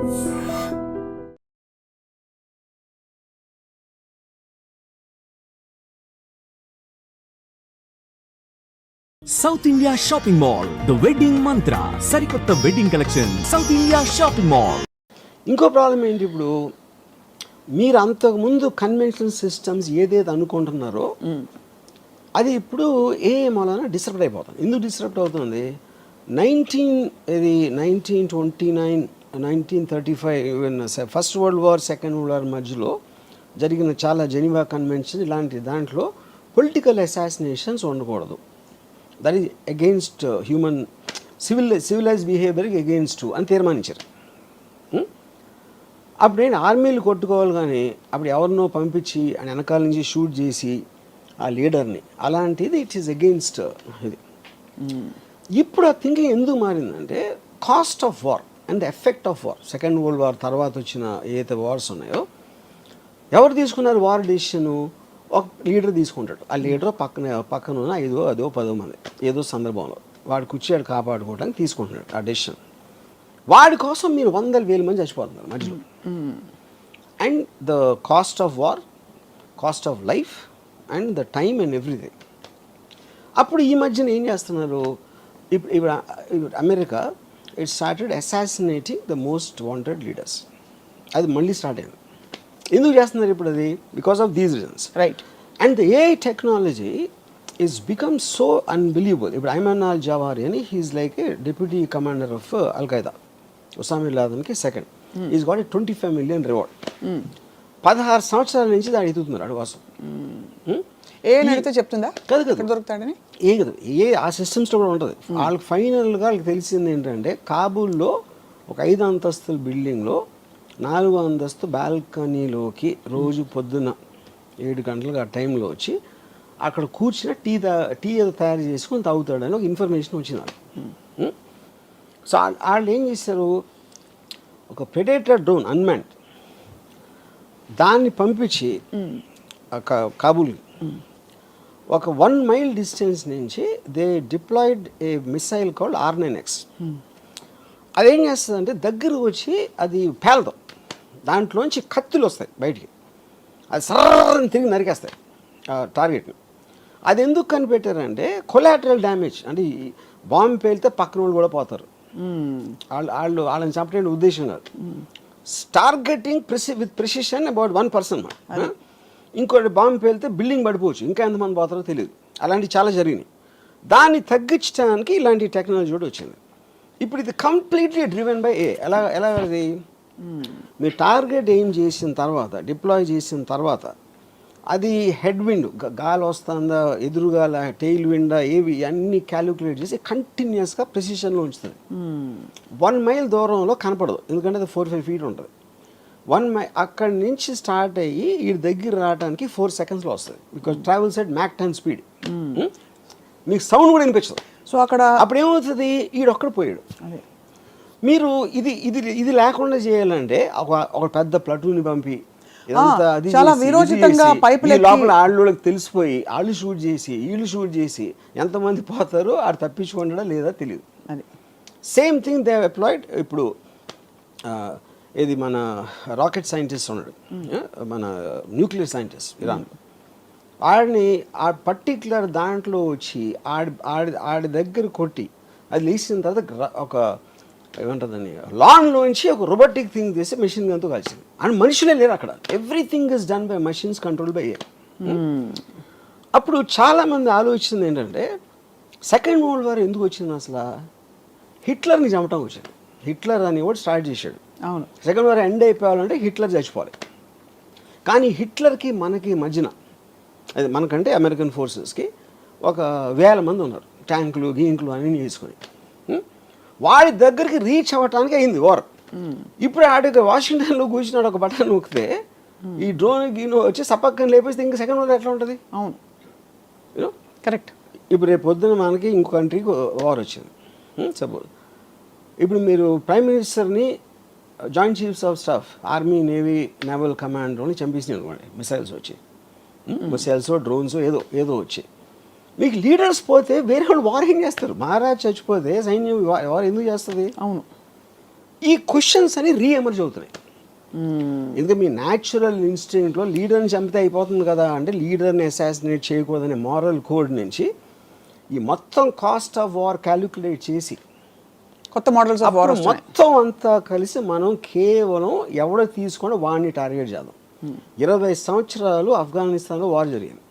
South India shopping mall the wedding మంత్ర సరికొత్త wedding collection south India shopping mall. ఇంకో problem ఏంటి, ఇప్పుడు మీరు అంతకుముందు కన్వెన్షనల్ సిస్టమ్స్ ఏదైతే అనుకుంటున్నారో అది ఇప్పుడు ఏ మూలన డిస్టర్బ్ అయిపోతుంది. ఎందుకు డిస్టర్బ్ అవుతుంది? 1929 1935 first world war second world war మధ్యలో జరిగిన చాలా జెనీవా కన్వెన్షన్ ఇలాంటి దాంట్లో పొలిటికల్ అసాసినేషన్స్ ఉండకూడదు, that is against human civilise బిహేవియర్కి అగెయిన్స్ట్ అని తీర్మానించారు. అప్పుడు ఏంటి, ఆర్మీలు కొట్టుకోవాలి, కానీ అప్పుడు ఎవరినో పంపించి ఆయన వెనకాల నుంచి షూట్ చేసి ఆ లీడర్ని, అలాంటిది ఇట్ ఈస్ అగెయిన్స్ట్ ఇది. ఇప్పుడు ఆ థింకింగ్ ఎందుకు మారిందంటే cost of war and the effect of war. Second world war తర్వాత వచ్చిన ఏదైతే వార్స్ ఉన్నాయో ఎవరు తీసుకున్నారు వార్ డెసిషను? ఒక లీడర్ తీసుకుంటాడు. ఆ లీడర్ పక్కన ఉన్న 5 అదో 10 మంది ఏదో సందర్భంలో వాడు కూర్చోడు కాపాడుకోవడానికి తీసుకుంటున్నాడు ఆ డెసిషన్. వాడి కోసం మీరు 100,000 మంది చచ్చిపోతున్నారు మధ్యలో. And the cost of war, cost of life and the time and everything. అప్పుడు ఈ మధ్యన ఏం చేస్తున్నారు, ఇప్పుడు America it started assassinating the most wanted leaders. అది మళ్ళీ స్టార్ట్ అయింది. ఎందుకు చేస్తున్నారు ఇప్పుడు అది? Because of these reasons, right? And the AI technology is become so unbelievable. ఇప్పుడు ఐమన్ అల్ జవారి అని he is like a deputy commander of al Qaeda, Osama bin లాదెన్కి second. Is got a 25 million reward. 16 సంవత్సరాల నుంచి దాన్ని ఎదుగుతున్నారు అడు కోసం. ఏ అడిగితే చెప్తుందా కదా దొరుకుతాడని? ఏ కదా ఆ సిస్టమ్స్లో కూడా ఉంటుంది. వాళ్ళకి ఫైనల్గా వాళ్ళకి తెలిసింది ఏంటంటే కాబూల్లో ఒక 5 అంతస్తుల బిల్డింగ్లో 4వ అంతస్తు బాల్కనీలోకి రోజు పొద్దున్న 7 గంటలకు ఆ టైంలో వచ్చి అక్కడ కూర్చుని టీ ఏదో తయారు చేసుకొని తాగుతాడని ఒక ఇన్ఫర్మేషన్ వచ్చింది వాళ్ళకి. సో వాళ్ళు ఏం చేశారు, ఒక ప్రెడేటర్ డ్రోన్ అన్మాన్డ్ దాన్ని పంపించి కాబూల్కి ఒక 1 mile డిస్టెన్స్ నుంచి they deployed a missile called R9X. అదేం చేస్తుందంటే దగ్గరకు వచ్చి అది పేలదు, దాంట్లోంచి కత్తులు వస్తాయి బయటికి, అది సర్రని తిరిగి నరికేస్తాయి టార్గెట్ని. అది ఎందుకు కనిపెట్టారంటే కొలాటరల్ డ్యామేజ్, అంటే బాంబు పేలితే పక్కన వాళ్ళు కూడా పోతారు, వాళ్ళని చంపడానికి ఉద్దేశం కాదు. Targeting with precision about 1 person. ఇంకోటి బాంబు పేలితే బిల్డింగ్ పడిపోవచ్చు, ఇంకా ఎంతమంది పోతారో తెలియదు. అలాంటివి చాలా జరిగినాయి. దాన్ని తగ్గించడానికి ఇలాంటి టెక్నాలజీ కూడా వచ్చింది. ఇప్పుడు ఇది కంప్లీట్లీ డ్రివెన్ బై ఏ. ఎలా అది మీరు టార్గెట్ ఏం చేసిన తర్వాత, డిప్లాయ్ చేసిన తర్వాత అది హెడ్ విండ్ గాలి వస్తుందా, ఎదురుగాల, టెయిల్ విండా, ఏవి అన్నీ క్యాలిక్యులేట్ చేసి కంటిన్యూస్గా ప్రెసిషన్లో ఉంచుతుంది. 1 mile దూరంలో కనపడదు, ఎందుకంటే అది 4-5 feet ఉంటుంది. 1 mile అక్కడి నుంచి స్టార్ట్ అయ్యి ఈ దగ్గర రావడానికి 4 secondsలో వస్తుంది. Because travels at Mach 10 speed. మీకు సౌండ్ కూడా వినిపించదు. సో అక్కడ అప్పుడు ఏమవుతుంది, ఈడొక్కడ పోయాడు. మీరు ఇది లేకుండా చేయాలంటే ఒక పెద్ద ప్లటూని పంపి చాలా విరోచితంగా లోపల వాళ్ళకి తెలిసిపోయి వాళ్ళు షూట్ చేసి వీళ్ళు షూట్ చేసి ఎంతమంది పోతారో ఆడు తప్పించుకుంటాడా లేదా తెలియదు. Same thing they applied. ఇప్పుడు ఇది మన రాకెట్ సైంటిస్ట్ ఉన్నాడు, మన న్యూక్లియర్ సైంటిస్ట్ ఇరాన్లో. ఆడిని ఆ పర్టిక్యులర్ దాంట్లో వచ్చి ఆడి దగ్గర కొట్టి అది లేచిన తర్వాత ఒక ఏమంటుందని లాన్లోంచి ఒక రోబోటిక్ థింగ్ చేసి మెషిన్ గన్తో కలిసింది. అండ్ మనుషులే లేరు అక్కడ, everything is done by machines control by air. అప్పుడు చాలామంది ఆలోచించింది ఏంటంటే సెకండ్ వరల్డ్ వార్ ఎందుకు వచ్చింది అసలు? హిట్లర్ని చంపటం వచ్చింది. హిట్లర్ అని కూడా స్టార్ట్ చేశాడు. అవును, సెకండ్ వార్ ఎండ్ అయిపోవాలంటే హిట్లర్ చచ్చిపోవాలి. కానీ హిట్లర్కి మనకి మధ్యన, అది మనకంటే అమెరికన్ ఫోర్సెస్కి ఒక 1000 మంది ఉన్నారు, ట్యాంకులు గీంకులు అన్నీ వేసుకొని. వాడి దగ్గరికి రీచ్ అవ్వటానికి అయింది వార్. ఇప్పుడు ఆడికి వాషింగ్టన్లో కూర్చున్నాడు, ఒక బటన్ నొక్కితే ఈ డ్రోన్ గీనో వచ్చి సపక్కన లేపేస్తే ఇంకా సెకండ్ వార్ ఎట్లా ఉంటుంది? అవును, యూనో కరెక్ట్. ఇప్పుడు రేపు పొద్దున మనకి ఇంకో కంట్రీకి వార్ వచ్చింది సపోజ్. ఇప్పుడు మీరు ప్రైమ్ మినిస్టర్ని, joint chiefs of staff, army, navy, naval కమాండర్ని చంపేసినాయి అనుకోండి, మిసైల్స్ వచ్చి, మిసైల్స్ డ్రోన్స్ ఏదో వచ్చి. మీకు లీడర్స్ పోతే వేరే వాళ్ళు వార్ ఏం చేస్తారు? మహారాజ్ చచ్చిపోతే సైన్యం వార్ ఎందుకు చేస్తుంది? అవును, ఈ క్వశ్చన్స్ అని రీఎమర్జ్ అవుతున్నాయి. ఎందుకంటే మీ న్యాచురల్ ఇన్స్టింక్ట్లో లీడర్ని చంపితే అయిపోతుంది కదా అంటే లీడర్ని అసాసినేట్ చేయకూడదనే మారల్ కోడ్ నుంచి ఈ మొత్తం కాస్ట్ ఆఫ్ వార్ క్యాలిక్యులేట్ చేసి కొత్త మోడల్స్ ఆఫ్ వార్ మొత్తం అంతా కలిసి మనం కేవలం ఎవడో తీసుకొని వాడిని టార్గెట్ చేద్దాం. 20 సంవత్సరాలు ఆఫ్ఘనిస్తాన్లో వార్ జరిగింది.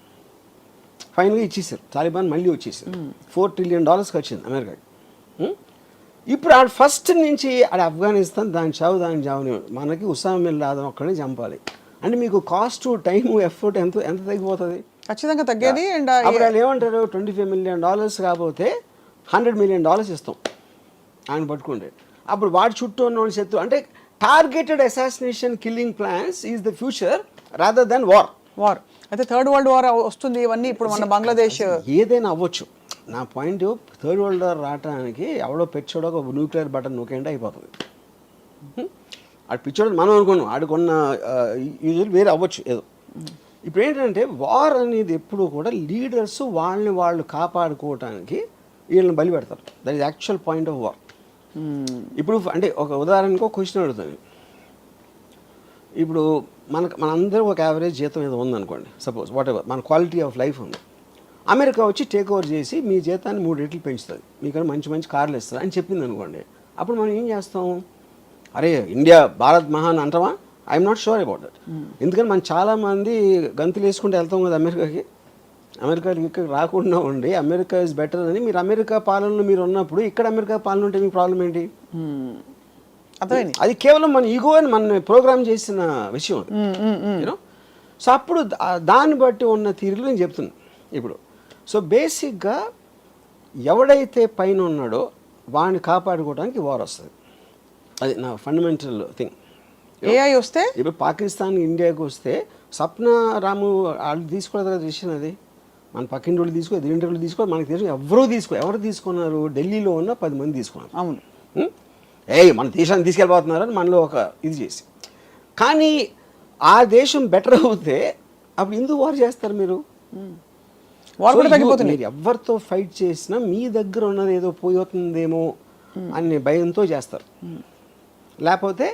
ఫైనల్గా ఇచ్చేసారు, తాలిబాన్ మళ్ళీ వచ్చేసారు. $4 ట్రిలియన్ ఖర్చింది అమెరికాకి. ఇప్పుడు ఆడ ఫస్ట్ నుంచి ఆడ ఆఫ్ఘనిస్తాన్ దాని చావుని మనకి ఉసామా బిన్ లాదెన్ ఒక్కడే చంపాలి అంటే మీకు కాస్ట్ టైము ఎఫర్ట్ ఎంత ఎంత తగ్గిపోతుంది? ఖచ్చితంగా తగ్గేది. అండ్ అప్పుడు వాళ్ళు ఏమంటారు, $25 మిలియన్ కాకపోతే $100 మిలియన్ ఇస్తాం ఆయన పట్టుకుంటే. అప్పుడు వాడి చుట్టూ ఉన్న వాళ్ళు శత్రు అంటే targeted assassination killing plans is the future rather than war. అయితే థర్డ్ వరల్డ్ వార్ వస్తుంది. ఇవన్నీ ఇప్పుడు మన బంగ్లాదేశ్ ఏదైనా అవ్వచ్చు. నా పాయింట్ థర్డ్ వరల్డ్ వార్ రావడానికి ఎవడో పెచ్చోడో ఒక న్యూక్లియర్ బటన్ నూకేంటే అయిపోతుంది. ఆడు పిచ్చోడు మనం అనుకున్నాం, ఆడుకున్న యూజువల్ వేరే అవ్వచ్చు ఏదో. ఇప్పుడు ఏంటంటే వార్ అనేది ఎప్పుడు కూడా లీడర్స్ వాళ్ళని వాళ్ళు కాపాడుకోవటానికి వీళ్ళని బలి పెడతారు. That is actual point of war. ఇప్పుడు అంటే ఒక ఉదాహరణకు క్వశ్చన్ అడుగుతాను. ఇప్పుడు మనందరూ ఒక యావరేజ్ జీతం ఏదో ఉందనుకోండి, సపోజ్ వాట్ ఎవర్ మన క్వాలిటీ ఆఫ్ లైఫ్ ఉంది. అమెరికా వచ్చి టేక్ ఓవర్ చేసి మీ జీతాన్ని 3 రెట్లు పెంచుతుంది, మీకన్నా మంచి మంచి కార్లు ఇస్తుంది అని చెప్పింది అనుకోండి. అప్పుడు మనం ఏం చేస్తాం, అరే ఇండియా భారత్ మహాన్ అంటామా? I'm not sure about that. ఎందుకంటే మనం చాలామంది గంతులు వేసుకుంటూ వెళ్తాం కదా అమెరికాకి. అమెరికాకి ఇక్కడ రాకుండా ఉండి అమెరికా ఇస్ బెటర్ అని మీరు అమెరికా పాలనలో మీరు ఉన్నప్పుడు ఇక్కడ అమెరికా పాలన ఉంటే మీకు ప్రాబ్లం ఏంటి? అది కేవలం మన ఈగో అని మన ప్రోగ్రామ్ చేసిన విషయం యూనో. సో అప్పుడు దాన్ని బట్టి ఉన్న తీరులో నేను చెప్తున్నాను ఇప్పుడు. సో బేసిక్గా ఎవడైతే పైన ఉన్నాడో వాడిని కాపాడుకోవడానికి వార్ వస్తుంది. అది నా ఫండమెంటల్ థింగ్. ఏఐ వస్తే ఇప్పుడు పాకిస్తాన్ ఇండియాకి వస్తే సప్న రాము వాళ్ళు తీసుకోలేదు కదా డిసిషన్. అది మన పక్కింటి వాళ్ళు తీసుకో, ఎదురింటి వాళ్ళు తీసుకో, మనకి తెలుసు ఎవరు తీసుకున్నారు? ఢిల్లీలో ఉన్న 10 మంది తీసుకున్నారు. అవును, మన దేశాన్ని తీసుకెళ్ళిపోతున్నారని మనలో ఒక ఇది చేసి. కానీ ఆ దేశం బెటర్ అవుతే అప్పుడు ఎందుకు వార్ చేస్తారు మీరు? మీరు ఎవరితో ఫైట్ చేసినా మీ దగ్గర ఉన్నది ఏదో పోతుందేమో అనే భయంతో చేస్తారు. లేకపోతే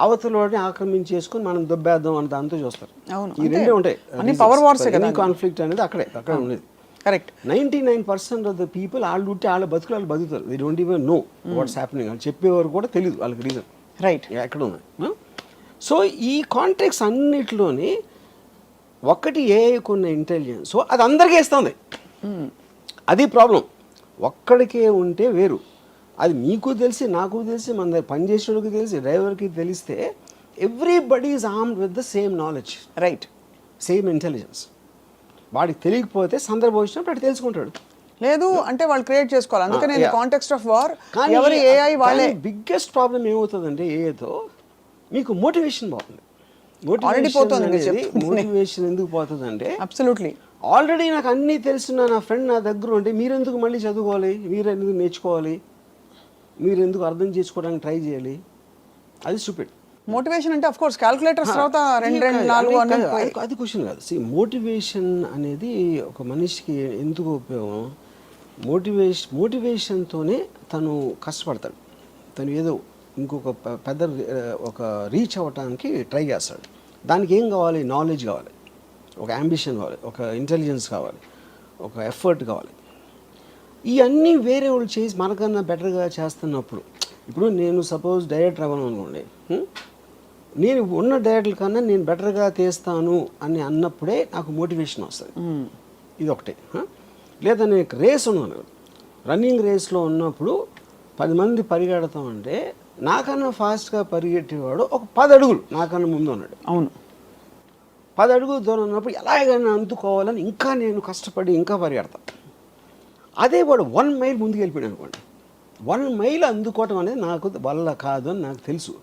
అవతలని ఆక్రమించేసుకుని మనం దొబ్బేద్దాం అని దాంతో చూస్తారు. ఈ రెండే ఉంటాయి. కాన్ఫ్లిక్ట్ అనేది అక్కడే ఉండేది. కరెక్ట్. 99% ఆఫ్ ద పీపుల్ వాళ్ళు ఉంటే వాళ్ళ బతుకులు వాళ్ళు బతుకుతారు. They don't even know what's happening. వాళ్ళు చెప్పేవారు కూడా తెలియదు వాళ్ళకి రీజన్ రైట్ ఎక్కడ ఉంది. సో ఈ కాంటెక్స్ అన్నిటిలోని ఒకటి ఏఐకున్న ఇంటెలిజెన్స్, సో అది అందరికీ ఇస్తుంది. అది ప్రాబ్లం. ఒక్కడికే ఉంటే వేరు. అది మీకు తెలిసి, నాకు తెలిసి, మన దగ్గర పనిచేసేవాడికి తెలిసి, డ్రైవర్కి తెలిస్తే everybody is armed with the same knowledge, right, same intelligence. వాడికి తెలియకపోతే సందర్భం వచ్చినప్పుడు అటు తెలుసుకుంటాడు. లేదు అంటే వాళ్ళు క్రియేట్ చేసుకోవాలి. అందుకనే కాంటెక్స్ట్ ఆఫ్ వార్ ఎవరి ఏఐ వాళ్ళే. బిగ్గెస్ట్ ప్రాబ్లం ఏమవుతుందంటే ఏఐతో మీకు మోటివేషన్ పోతుంది. మోటివేషన్ ఎందుకు పోతుందంటే అబ్సల్యూట్లీ ఆల్రెడీ నాకు అన్నీ తెలిసిన నా ఫ్రెండ్ నా దగ్గర ఉంటే మీరెందుకు మళ్ళీ చదువుకోవాలి, మీరెందుకు నేర్చుకోవాలి, మీరెందుకు అర్థం చేసుకోవడానికి ట్రై చేయాలి? అది స్టూపిడ్. మోటివేషన్ అంటే ఆఫ్ కోర్స్ క్యాలిక్యులేటర్స్ తర్వాత 2, 4 అది క్వశ్చన్ కాదు. మోటివేషన్ అనేది ఒక మనిషికి ఎందుకు ఉపయోగం? మోటివేషన్తోనే తను కష్టపడతాడు. తను ఏదో ఇంకొక పెద్ద ఒక రీచ్ అవ్వటానికి ట్రై చేస్తాడు. దానికి ఏం కావాలి? నాలెడ్జ్ కావాలి, ఒక అంబిషన్ కావాలి, ఒక ఇంటెలిజెన్స్ కావాలి, ఒక ఎఫర్ట్ కావాలి. ఇవన్నీ వేరే వాళ్ళు చేసి మనకన్నా బెటర్గా చేస్తున్నప్పుడు, ఇప్పుడు నేను సపోజ్ డైరెక్టర్ అవ్వను అనుకోండి, నేను ఉన్న డైరెక్టర్ కన్నా నేను బెటర్గా తీస్తాను అని అన్నప్పుడే నాకు మోటివేషన్ వస్తుంది. ఇది ఒకటే. లేదా నేను రేస్ ఉన్నాను, రన్నింగ్ రేస్లో ఉన్నప్పుడు 10 మంది పరిగెడతామంటే నాకన్నా ఫాస్ట్గా పరిగెట్టేవాడు ఒక 10 అడుగులు నాకన్నా ముందు ఉన్నాడు. అవును, 10 అడుగులు దూరం ఉన్నప్పుడు ఎలాగైనా అందుకోవాలని ఇంకా నేను కష్టపడి ఇంకా పరిగెడతాను. అదే వాడు 1 మైల్ ముందుకు వెళ్ళిపోయాడు అనుకోండి, 1 మైల్ అందుకోవటం అనేది నాకు వల్ల కాదు అని నాకు తెలుసు.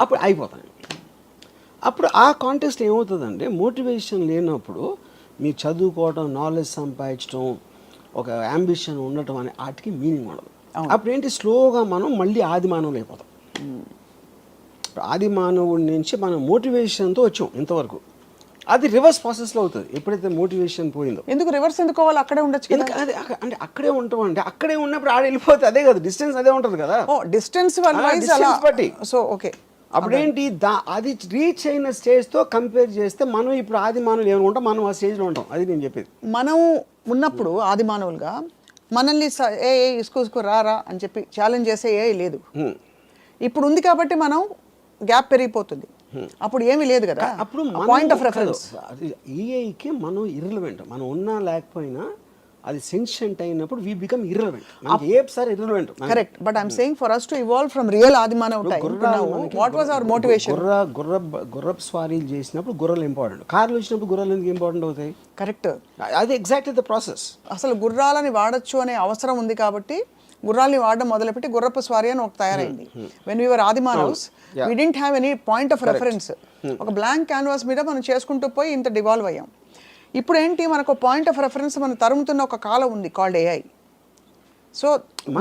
అప్పుడు అయిపోతాను. అప్పుడు ఆ కాంటెక్స్ట్ ఏమవుతుందంటే మోటివేషన్ లేనప్పుడు మీరు చదువుకోవటం, నాలెడ్జ్ సంపాదించడం, ఒక అంబిషన్ ఉండటం అనే వాటికి మీనింగ్ ఉండదు. అప్పుడు ఏంటి, స్లోగా మనం మళ్ళీ ఆది మానవులు అయిపోతాం. ఆది మానవుడి నుంచి మనం మోటివేషన్తో వచ్చాం ఇంతవరకు. అది రివర్స్ ప్రాసెస్లో అవుతుంది ఎప్పుడైతే మోటివేషన్ పోయిందో. ఎందుకు రివర్స్ ఎందుకోవాలి, అక్కడే ఉండొచ్చు కదా. ఎందుకు అది అంటే అక్కడే ఉంటాం అంటే అక్కడే ఉన్నప్పుడు ఆడ వెళ్ళిపోతే అదే కదా డిస్టెన్స్ అదే ఉంటుంది కదా. ఓ డిస్టెన్స్ వైజ్ అలా బట్టి సో ఓకే. అప్పుడేంటి అది రీచ్ అయిన స్టేజ్తో కంపేర్ చేస్తే మనం ఇప్పుడు ఆది మానవులు ఏమైనా ఉంటాం, మనం ఆ స్టేజ్లో ఉంటాం. అది నేను చెప్పేది. మనం ఉన్నప్పుడు ఆది మానవులుగా మనల్ని ఏ ఇసుకు రారా అని చెప్పి ఛాలెంజ్ చేసే ఏ లేదు. ఇప్పుడు ఉంది కాబట్టి మనం గ్యాప్ పెరిగిపోతుంది. అప్పుడు ఏమీ లేదు కదా. అప్పుడు పాయింట్ ఆఫ్ రెఫరెన్స్ ఏఐకి మనం ఇర్రిలవెంట్. మనం ఉన్నా లేకపోయినా అది సెన్షెంట్ అయినప్పుడు we become irrelevant. Apes are irrelevant. Correct. But I'm saying for us to evolve from real ఆదిమానవ time. What was our motivation? గుర్రపు స్వారీలు చేసినప్పుడు గుర్రాలు ఇంపార్టెంట్. కార్లు వచ్చినప్పుడు గుర్రాలు ఎందుకు ఇంపార్టెంట్ అవుతాయి? కరెక్ట్. అది ఎగ్జాక్ట్లీ ద ప్రాసెస్. అసలు గుర్రాలని వాడచ్చు అనే అవసరం ఉంది కాబట్టి గుర్రాలని వాడడం మొదలుపెట్టి గుర్రపు స్వారీ అని ఒక తయారైంది. వెన్ వీఆర్ ఆదిమానవ్స్ we didn't have any point of reference. ఒక బ్లాంక్ క్యాన్వాస్ మీద మనం చేసుకుంటూ పోయి ఇంత డివాల్వ్ అయ్యాం. ఇప్పుడు ఏంటి, మనకు పాయింట్ ఆఫ్ రెఫరెన్స్ మనం తరుముతున్న ఒక కాలం ఉంది కాల్డ్ ఏఐ. సో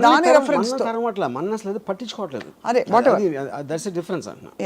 దాని రెఫరెన్స్ తరమట్లా మన అసలు పట్టించుకోవట్లేదు. అదే దట్స్ ఎ డిఫరెన్స్ అంటున్నా.